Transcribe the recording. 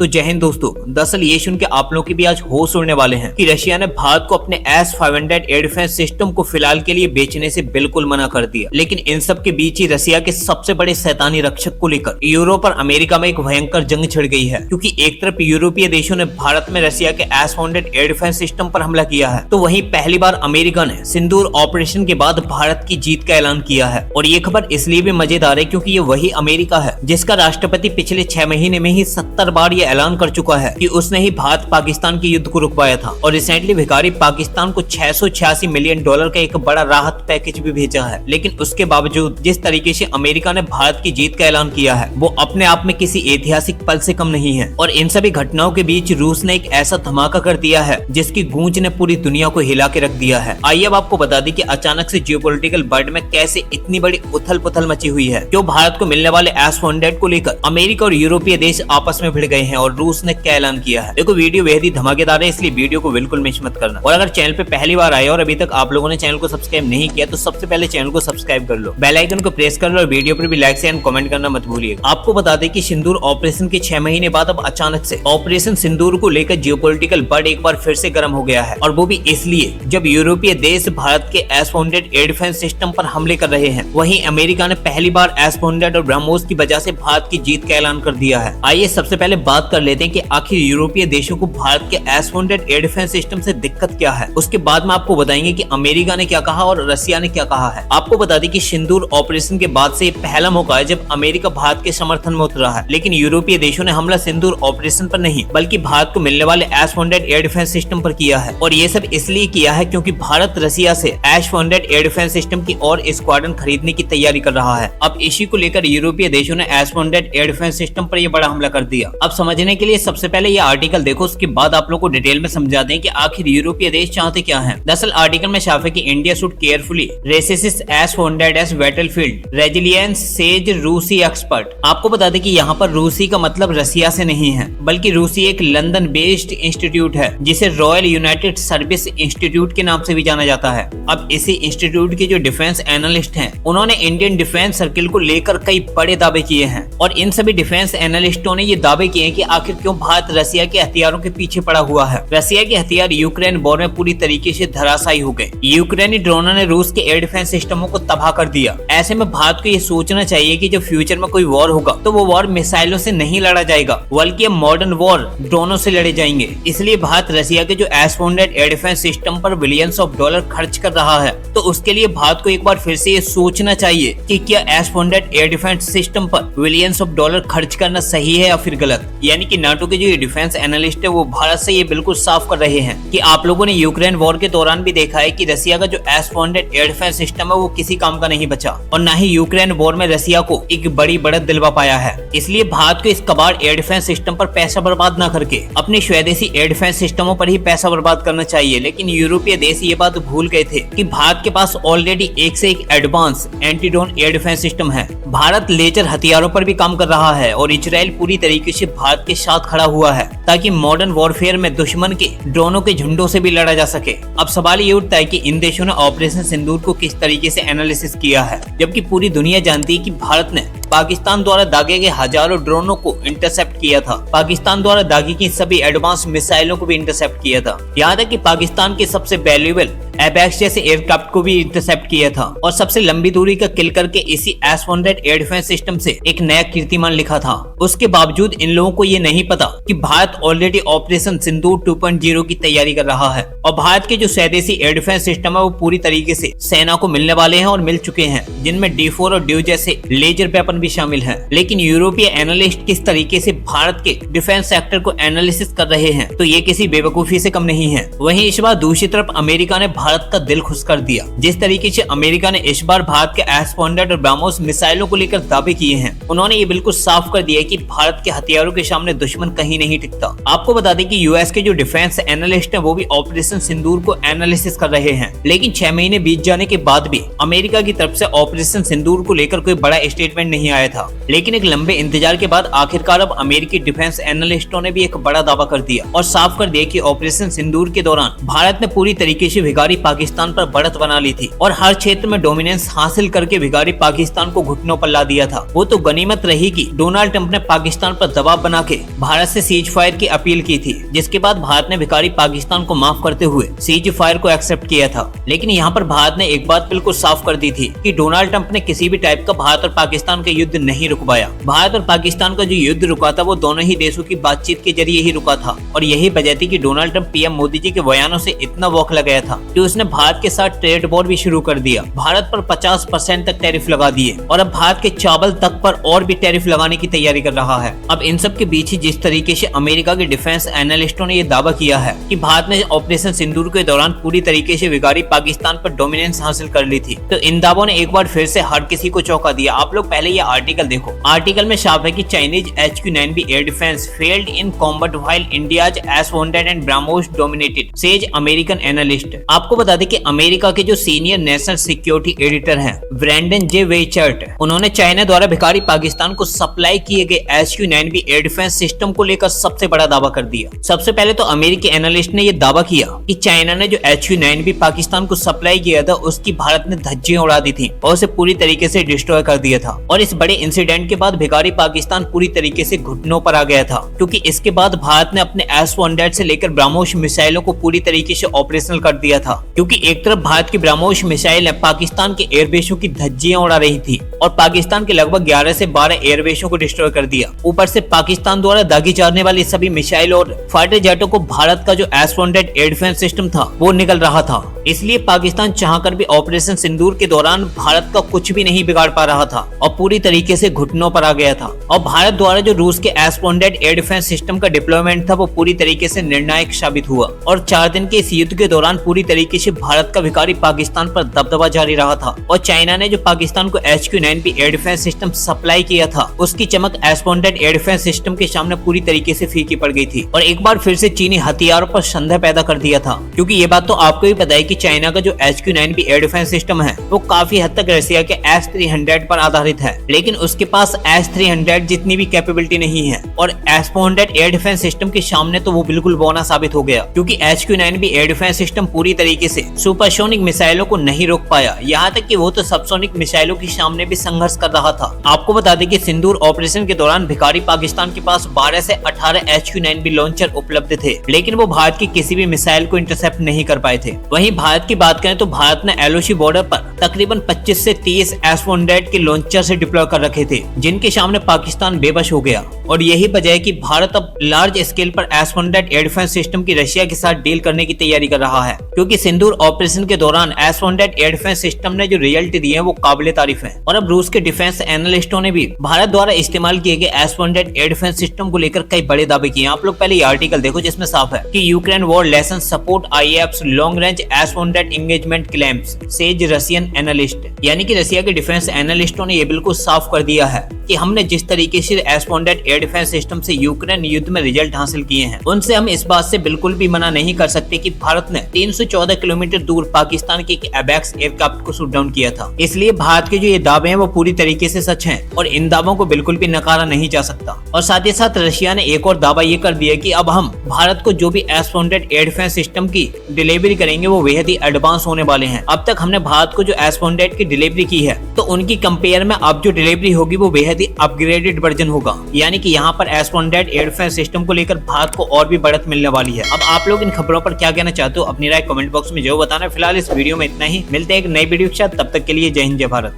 तो जय हिंद दोस्तों, दरअसल ये सुन के आप लोग की भी आज होश उड़ने वाले हैं कि रशिया ने भारत को अपने S-500 एयर डिफेंस सिस्टम को फिलहाल के लिए बेचने से बिल्कुल मना कर दिया। लेकिन इन सब के बीच ही रशिया के सबसे बड़े शैतानी रक्षक को लेकर यूरोप और अमेरिका में एक भयंकर जंग छिड़ गई है, क्योंकि एक तरफ यूरोपीय देशों ने भारत में रशिया के S-400 एयर डिफेंस सिस्टम पर हमला किया है, तो वहीं पहली बार अमेरिका ने सिंदूर ऑपरेशन के बाद भारत की जीत का ऐलान किया है। और ये खबर इसलिए भी मजेदार है क्योंकि ये वही अमेरिका है जिसका राष्ट्रपति पिछले 6 महीने में ही 70 बार ये ऐलान कर चुका है कि उसने ही भारत पाकिस्तान के युद्ध को रुकवाया था। और रिसेंटली भिखारी पाकिस्तान को $686 मिलियन का एक बड़ा राहत पैकेज भी भेजा है। लेकिन उसके बावजूद जिस तरीके से अमेरिका ने भारत की जीत का ऐलान किया है वो अपने आप में किसी ऐतिहासिक पल से कम नहीं है। और इन सभी घटनाओं के बीच रूस ने एक ऐसा धमाका कर दिया है जिसकी गूंज ने पूरी दुनिया को हिला के रख दिया है। आइए अब आपको बता दें कि अचानक से जियोपॉलिटिकल वर्ल्ड में कैसे इतनी बड़ी उथल पुथल मची हुई है। क्यों भारत को मिलने वाले S-400 को लेकर अमेरिका और यूरोपीय देश आपस में भिड़ गए हैं और रूस ने क्या ऐलान किया है। देखो वीडियो बेहद ही धमाकेदार है, इसलिए वीडियो को बिल्कुल मिस मत करना। और अगर चैनल पे पहली बार आए और अभी तक आप लोगों ने चैनल को सब्सक्राइब नहीं किया तो सबसे पहले चैनल को सब्सक्राइब कर लो, बेल आइकन को प्रेस कर लो और वीडियो पर भी लाइक शेयर एंड कमेंट करना मत भूलिएगा। आपको बता दें कि सिंदूर ऑपरेशन के 6 महीने बाद अब अचानक से ऑपरेशन सिंदूर को लेकर जियोपॉलिटिकल वर्ल्ड एक बार फिर से गर्म हो गया है। और वो भी इसलिए जब यूरोपीय देश भारत के S-400 एयर डिफेंस सिस्टम पर हमले कर रहे हैं, वहीं अमेरिका ने पहली बार S-400 और ब्रह्मोस की वजह से भारत की जीत का ऐलान कर दिया है। आइए सबसे पहले बात कर लेते हैं कि आखिर यूरोपीय देशों को भारत के S-400 एयर डिफेंस सिस्टम से दिक्कत क्या है। उसके बाद में आपको बताएंगे कि अमेरिका ने क्या कहा और रशिया ने क्या कहा है। आपको बता दें कि सिंदूर ऑपरेशन के बाद से पहला मौका है जब अमेरिका भारत के समर्थन में उतरा है। लेकिन यूरोपीय देशों ने हमला सिंदूर ऑपरेशन पर नहीं बल्कि भारत को मिलने वाले S-400 एयर डिफेंस सिस्टम पर किया है। और ये सब इसलिए किया है क्योंकि भारत रशिया से S-400 एयर डिफेंस सिस्टम की और स्क्वाड्रन खरीदने की तैयारी कर रहा है। अब इसी को लेकर यूरोपीय देशों ने S-400 एयर डिफेंस सिस्टम पर यह बड़ा हमला कर दिया। अब समझने के लिए सबसे पहले ये आर्टिकल देखो, उसके बाद आप लोग को डिटेल में समझा दें कि आखिर यूरोपीय देश चाहते क्या हैं। दरअसल आर्टिकल में साफ है कि India should carefully resist S-400 as battlefield resilience says रूसी एक्सपर्ट। आपको बता दें कि यहाँ पर रूसी का मतलब रशिया से नहीं है बल्कि रूसी एक लंदन बेस्ड इंस्टीट्यूट है जिसे रॉयल यूनाइटेड सर्विस इंस्टीट्यूट के नाम से भी जाना जाता है। अब इसी इंस्टीट्यूट के जो डिफेंस एनालिस्ट हैं उन्होंने इंडियन डिफेंस सर्किल को लेकर कई बड़े दावे किए हैं। और इन सभी डिफेंस एनालिस्टों ने ये दावे किए हैं कि आखिर क्यों भारत रशिया के हथियारों के पीछे पड़ा हुआ है। रशिया के हथियार यूक्रेन वॉर में पूरी तरीके से धराशायी हो गए। यूक्रेनी ड्रोनों ने रूस के एयर डिफेंस सिस्टमों को तबाह कर दिया। ऐसे में भारत को ये सोचना चाहिए कि जब फ्यूचर में कोई वॉर होगा तो वो वॉर मिसाइलों से नहीं लड़ा जाएगा बल्कि मॉडर्न वॉर ड्रोनों से लड़े जाएंगे। इसलिए भारत रशिया के जो S-400 एयर डिफेंस सिस्टम पर बिलियंस ऑफ डॉलर खर्च कर रहा है, तो उसके लिए भारत को एक बार फिर से ये सोचना चाहिए कि क्या S-400 एयर डिफेंस सिस्टम पर बिलियंस ऑफ डॉलर खर्च करना सही है या फिर गलत। यानी कि नाटो के जो डिफेंस एनालिस्ट है वो भारत से ये बिल्कुल साफ कर रहे हैं कि आप लोगों ने यूक्रेन वॉर के दौरान भी देखा है कि रशिया का जो S-400 एयर डिफेंस सिस्टम है वो किसी काम का नहीं बचा और न ही यूक्रेन वॉर में रशिया को एक बड़ी बढ़त दिलवा पाया है। इसलिए भारत को इस कबाड़ एयर डिफेंस सिस्टम पर पैसा बर्बाद न करके अपने स्वदेशी एयर डिफेंस सिस्टमों पर ही पैसा बर्बाद करना चाहिए। लेकिन यूरोपीय देश ये बात भूल गए थे कि भारत के पास ऑलरेडी एक से एक advance anti drone air defence system है। भारत लेजर हथियारों पर भी काम कर रहा है और इजराइल पूरी तरीके से भारत के साथ खड़ा हुआ है ताकि मॉडर्न वॉरफेयर में दुश्मन के ड्रोनों के झुंडों से भी लड़ा जा सके। अब सवाल ये उठता है कि इन देशों ने ऑपरेशन सिंदूर को किस तरीके से एनालिसिस किया है, जबकि पूरी दुनिया जानती है कि भारत ने पाकिस्तान द्वारा दागे गए हजारों ड्रोनों को इंटरसेप्ट किया था। पाकिस्तान द्वारा दागी की सभी एडवांस मिसाइलों को भी इंटरसेप्ट किया था। यहाँ तक कि पाकिस्तान के सबसे वैल्यूएबल एबैक्स जैसे एयरक्राफ्ट को भी इंटरसेप्ट किया था और सबसे लंबी दूरी का किल करके इसी S-400 एयर डिफेंस सिस्टम से एक नया कीर्तिमान लिखा था। उसके बावजूद इन लोगों को ये नहीं पता कि भारत ऑलरेडी ऑपरेशन सिंदूर 2.0 की तैयारी कर रहा है और भारत के जो स्वदेशी एयर डिफेंस सिस्टम है वो पूरी तरीके से सेना को मिलने वाले हैं और मिल चुके हैं, जिनमें D4 और ड्यू जैसे लेजर वेपन भी शामिल हैं। लेकिन यूरोपीय एनालिस्ट किस तरीके से भारत के डिफेंस सेक्टर को एनालिसिस कर रहे हैं तो ये किसी बेवकूफी से कम नहीं है। वहीं इस बार दूसरी तरफ अमेरिका ने भारत का दिल खुश कर दिया। जिस तरीके से अमेरिका ने इस बार भारत के S-400 और ब्रह्मोस मिसाइलों को लेकर दावे किए हैं, उन्होंने ये बिल्कुल साफ कर दिया कि भारत के हथियारों के सामने दुश्मन कहीं नहीं टिकता। आपको बता दें कि यूएस के जो डिफेंस एनालिस्ट हैं वो भी ऑपरेशन सिंदूर को एनालिसिस कर रहे हैं। लेकिन 6 महीने बीत जाने के बाद भी अमेरिका की तरफ से ऑपरेशन सिंदूर को लेकर कोई बड़ा स्टेटमेंट नहीं आया था। लेकिन एक लंबे इंतजार के बाद आखिरकार अब अमेरिकी डिफेंस एनालिस्टों ने भी एक बड़ा दावा कर दिया और साफ कर दिया कि ऑपरेशन सिंदूर के दौरान भारत ने पूरी तरीके से भिखारी भिखारी पाकिस्तान पर बढ़त बना ली थी और हर क्षेत्र में डोमिनेंस हासिल करके भिखारी पाकिस्तान को घुटनों पर ला दिया था। वो तो गनीमत रही कि डोनाल्ड ट्रंप ने पाकिस्तान पर दबाव बना के भारत से सीज फायर की अपील की थी, जिसके बाद भारत ने भिखारी पाकिस्तान को माफ करते हुए सीज फायर को एक्सेप्ट किया था। लेकिन यहाँ पर भारत ने एक बात बिल्कुल साफ कर दी थी कि डोनाल्ड ट्रंप ने किसी भी टाइप का भारत और पाकिस्तान का युद्ध नहीं रुकवाया। भारत और पाकिस्तान का जो युद्ध रुका था वो दोनों ही देशों की बातचीत के जरिए ही रुका था और यही वजह थी कि Donald Trump PM Modi ji के बयानों से इतना वॉक लग गया था कि उसने भारत के साथ ट्रेड वॉर भी शुरू कर दिया। भारत पर 50% तक टैरिफ लगा दिए और अब भारत के चावल तक पर और भी टैरिफ लगाने की तैयारी कर रहा है। अब इन सब के बीच ही जिस तरीके से अमेरिका के डिफेंस एनालिस्टों ने ये दावा किया है कि भारत ने ऑपरेशन सिंदूर के दौरान पूरी तरीके से भिखारी पाकिस्तान पर डोमिनेंस हासिल कर ली थी, तो इन दावों ने एक बार फिर से हर किसी को चौंका दिया। आप लोग पहले ये आर्टिकल देखो। आर्टिकल में साफ है कि Chinese HQ-9B air defence failed in combat while India's S-100 and BrahMos dominated, says American analyst. आपको बता दें कि अमेरिका के जो सीनियर नेशनल सिक्योरिटी एडिटर हैं ब्रैंडन जे वेचर्ट, उन्होंने चाइना द्वारा भिखारी पाकिस्तान को सप्लाई किए गए HQ-9B एयर डिफेंस सिस्टम को लेकर सबसे बड़ा दावा कर दिया। सबसे पहले तो अमेरिकी एनालिस्ट ने यह दावा किया कि चाइना ने जो HQ-9B पाकिस्तान को सप्लाई किया था उसकी भारत ने धज्जियां उड़ा दी थी और उसे पूरी तरीके से डिस्ट्रॉय कर दिया था। और इस बड़े इंसिडेंट के बाद भिखारी पाकिस्तान पूरी तरीके से घुटनों पर आ गया था, क्योंकि इसके बाद भारत ने अपने S-100 से लेकर ब्रह्मोस मिसाइलों को पूरी तरीके से ऑपरेशनल कर दिया था। क्योंकि एक तरफ भारत की ब्रह्मोस मिसाइल पाकिस्तान के एयरबेसों की धज्जियां उड़ा रही थी और पाकिस्तान के लगभग 11 से 12 एयरबेसों को डिस्ट्रॉय कर दिया। ऊपर से पाकिस्तान द्वारा दागी जाने वाली सभी मिसाइल और फाइटर जेटों को भारत का जो S-100 एयर डिफेंस सिस्टम था वो निकल रहा था। इसलिए पाकिस्तान चाहकर भी ऑपरेशन सिंदूर के दौरान भारत का कुछ भी नहीं बिगाड़ पा रहा था और पूरी तरीके से घुटनों पर आ गया था। और भारत द्वारा जो रूस के S-100 एयर डिफेंस सिस्टम का डिप्लॉयमेंट था वो पूरी तरीके से निर्णायक साबित हुआ और 4 दिन के इस युद्ध के दौरान पूरी तरीके से भारत का भिखारी पाकिस्तान पर दबदबा जारी रहा था। और चाइना ने जो पाकिस्तान को HQ-9B air defence system supply किया था उसकी चमक S-100 एयर डिफेंस सिस्टम के सामने पूरी तरीके से फीकी पड़ गई थी और एक बार फिर से चीनी हथियारों पर संदेह पैदा कर दिया था। क्योंकि ये बात तो आपको भी पता है कि चाइना का जो HQ-9B एयर डिफेंस सिस्टम है वो काफी हद तक रशिया के S-300 पर आधारित है, लेकिन उसके पास S-300 जितनी भी कैपेबिलिटी नहीं है और S-400 एयर डिफेंस सिस्टम के सामने तो वो बिल्कुल बौना साबित हो गया। क्योंकि HQ-9B एयर डिफेंस सिस्टम पूरी तरीके से सुपरसोनिक मिसाइलों को नहीं रोक पाया, यहाँ तक कि वो तो सबसोनिक मिसाइलों के सामने भी संघर्ष कर रहा था। आपको बता दें कि सिंदूर ऑपरेशन के दौरान भिखारी पाकिस्तान के पास 12 से 18 HQ-9B लॉन्चर उपलब्ध थे, लेकिन वो भारत की किसी भी मिसाइल को इंटरसेप्ट नहीं कर पाए थे। वहीं भारत की बात करें तो भारत ने LOC बॉर्डर पर तकरीबन 25 से 30 S-100 के लॉन्चर से डिप्लॉय कर रखे थे, जिनके सामने पाकिस्तान बेबस हो गया। और यही वजह है कि भारत अब लार्ज स्केल पर S-100 एयर डिफेंस सिस्टम की रशिया के साथ डील करने की तैयारी कर रहा है। क्योंकि सिंदूर ऑपरेशन के दौरान S-100 एयर डिफेंस सिस्टम ने जो रिजल्ट दिए हैं वो काबिले तारीफ है। और अब रूस के डिफेंस एनालिस्टों ने भी भारत द्वारा इस्तेमाल किए गए S-100 एयर डिफेंस सिस्टम को लेकर कई बड़े दावे किए। आप लोग पहले ये आर्टिकल देखो जिसमें साफ है कि Ukraine war lesson support IAF's long range S-100 engagement claims, says Russian analyst. यानी कि रशिया के डिफेंस एनालिस्टों ने ये बिल्कुल साफ कर दिया है कि हमने जिस तरीके से S-100 एयर डिफेंस सिस्टम से यूक्रेन युद्ध में रिजल्ट हासिल किए हैं उनसे हम इस बात से बिल्कुल भी मना नहीं कर सकते कि भारत ने 314 किलोमीटर दूर पाकिस्तान के एबैक्स एयरक्राफ्ट को शूट डाउन किया था। इसलिए भारत के जो ये दावे हैं वो पूरी तरीके से सच हैं और इन दावों को बिल्कुल भी नकारा नहीं जा सकता। और साथ ही साथ रशिया ने एक और दावा ये कर दिया कि अब हम भारत को जो भी S-100 एयर डिफेंस सिस्टम की डिलीवरी करेंगे वो बेहद ही एडवांस होने वाले हैं। अब तक हमने भारत को जो S-100 की डिलीवरी की है तो उनकी कंपेयर में अब जो डिलीवरी होगी वो बेहद ही अपग्रेडेड वर्जन होगा। यानी कि यहाँ पर S-100 एयर डिफेंस सिस्टम को लेकर भारत को और भी बढ़त मिलने वाली है। अब आप लोग इन खबरों पर क्या कहना चाहते हो अपनी राय कमेंट बॉक्स में जरूर बताना। फिलहाल इस वीडियो में इतना ही, मिलते हैं एक नई वीडियो के साथ, तब तक के लिए जय हिंद जय भारत।